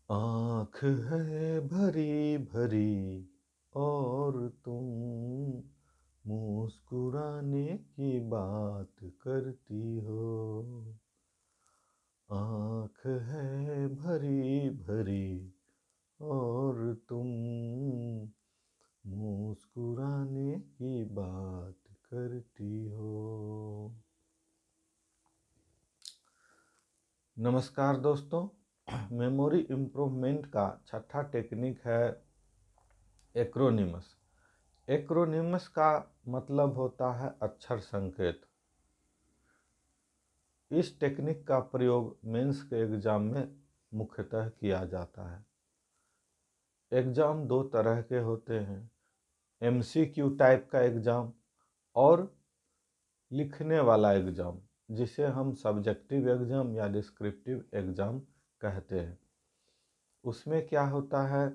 आँख है भरी भरी और तुम मुस्कुराने की बात करती हो। आँख है भरी भरी और तुम मुस्कुराने की बात करती हो। नमस्कार दोस्तों, मेमोरी इम्प्रूवमेंट का छठा टेक्निक है एक्रोनिमस। एक्रोनिमस का मतलब होता है अक्षर संकेत। इस टेक्निक का प्रयोग मेंस के एग्जाम में मुख्यतः किया जाता है। एग्जाम दो तरह के होते हैं, एमसीक्यू टाइप का एग्जाम और लिखने वाला एग्जाम, जिसे हम सब्जेक्टिव एग्जाम या डिस्क्रिप्टिव एग्जाम कहते हैं। उसमें क्या होता है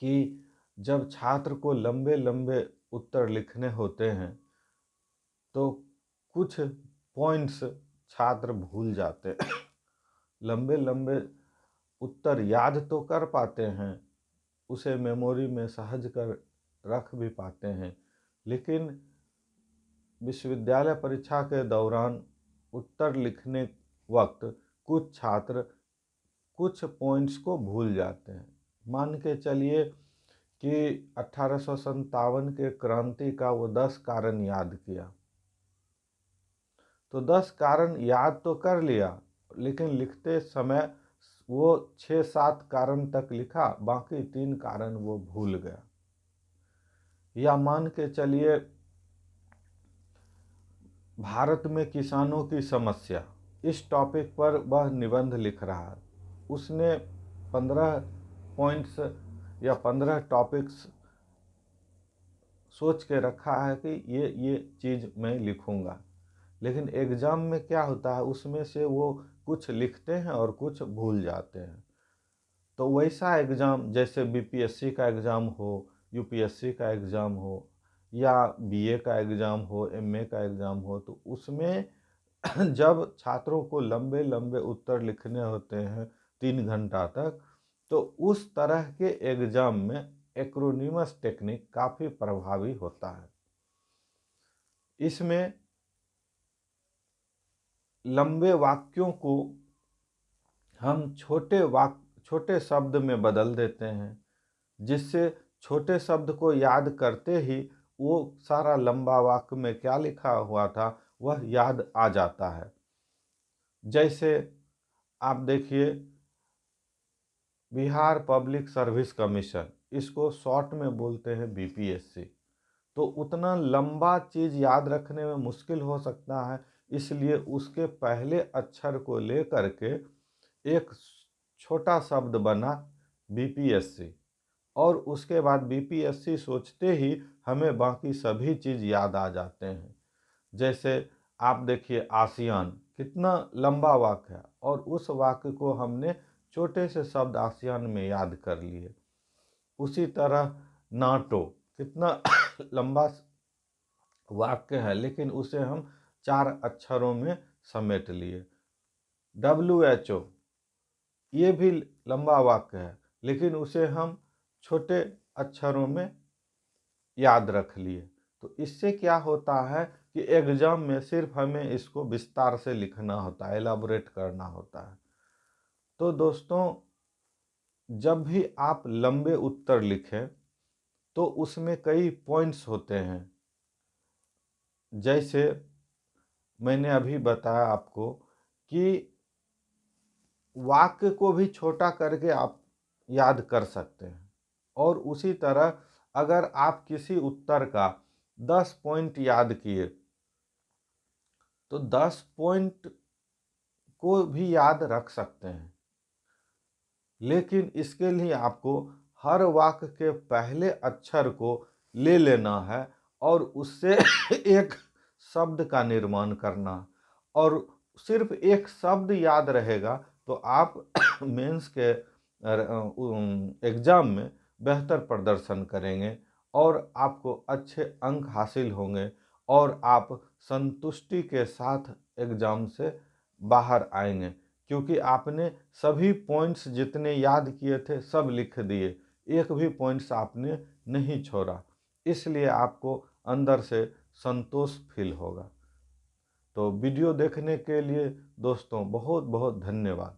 कि जब छात्र को लंबे लंबे उत्तर लिखने होते हैं तो कुछ पॉइंट्स छात्र भूल जाते हैं। लंबे लंबे उत्तर याद तो कर पाते हैं, उसे मेमोरी में सहज कर रख भी पाते हैं, लेकिन विश्वविद्यालय परीक्षा के दौरान उत्तर लिखने वक्त कुछ छात्र कुछ पॉइंट्स को भूल जाते हैं। मान के चलिए कि 1857 के क्रांति का वो 10 कारण याद किया, तो 10 कारण याद तो कर लिया, लेकिन लिखते समय वो 6-7 कारण तक लिखा, बाकी 3 कारण वो भूल गया। या मान के चलिए भारत में किसानों की समस्या, इस टॉपिक पर वह निबंध लिख रहा है। उसने 15 पॉइंट्स या 15 टॉपिक्स सोच के रखा है कि ये चीज़ मैं लिखूंगा, लेकिन एग्ज़ाम में क्या होता है, उसमें से वो कुछ लिखते हैं और कुछ भूल जाते हैं। तो वैसा एग्ज़ाम जैसे बीपीएससी का एग्ज़ाम हो, यूपीएससी का एग्ज़ाम हो, या बीए का एग्ज़ाम हो, एमए का एग्ज़ाम हो, तो उसमें जब छात्रों को लंबे लंबे उत्तर लिखने होते हैं 3 घंटा तक, तो उस तरह के एग्ज़ाम में एक्रोनिमस टेक्निक काफ़ी प्रभावी होता है। इसमें लंबे वाक्यों को हम छोटे शब्द में बदल देते हैं, जिससे छोटे शब्द को याद करते ही वो सारा लंबा वाक्य में क्या लिखा हुआ था वह याद आ जाता है। जैसे आप देखिए, बिहार पब्लिक सर्विस कमीशन, इसको शॉर्ट में बोलते हैं बीपीएससी। तो उतना लंबा चीज़ याद रखने में मुश्किल हो सकता है, इसलिए उसके पहले अक्षर को लेकर के एक छोटा शब्द बना बीपीएससी, और उसके बाद बीपीएससी सोचते ही हमें बाकी सभी चीज़ याद आ जाते हैं। जैसे आप देखिए आसियान, कितना लंबा वाक्य है और उस वाक्य को हमने छोटे से शब्द आसियान में याद कर लिए। उसी तरह नाटो, कितना लंबा वाक्य है, लेकिन उसे हम 4 अक्षरों में समेट लिए। WHO, ये भी लंबा वाक्य है, लेकिन उसे हम छोटे अक्षरों में याद रख लिए। तो इससे क्या होता है कि एग्जाम में सिर्फ हमें इसको विस्तार से लिखना होता है, एलाबोरेट करना होता है। तो दोस्तों, जब भी आप लंबे उत्तर लिखें तो उसमें कई पॉइंट्स होते हैं। जैसे मैंने अभी बताया आपको कि वाक्य को भी छोटा करके आप याद कर सकते हैं, और उसी तरह अगर आप किसी उत्तर का 10 पॉइंट याद किए तो 10 पॉइंट को भी याद रख सकते हैं, लेकिन इसके लिए आपको हर वाक्य के पहले अक्षर को ले लेना है और उससे एक शब्द का निर्माण करना, और सिर्फ एक शब्द याद रहेगा तो आप मेंस के एग्जाम में बेहतर प्रदर्शन करेंगे और आपको अच्छे अंक हासिल होंगे और आप संतुष्टि के साथ एग्जाम से बाहर आएंगे। क्योंकि आपने सभी पॉइंट्स जितने याद किए थे सब लिख दिए, एक भी पॉइंट्स आपने नहीं छोड़ा, इसलिए आपको अंदर से संतोष फील होगा। तो वीडियो देखने के लिए दोस्तों बहुत बहुत धन्यवाद।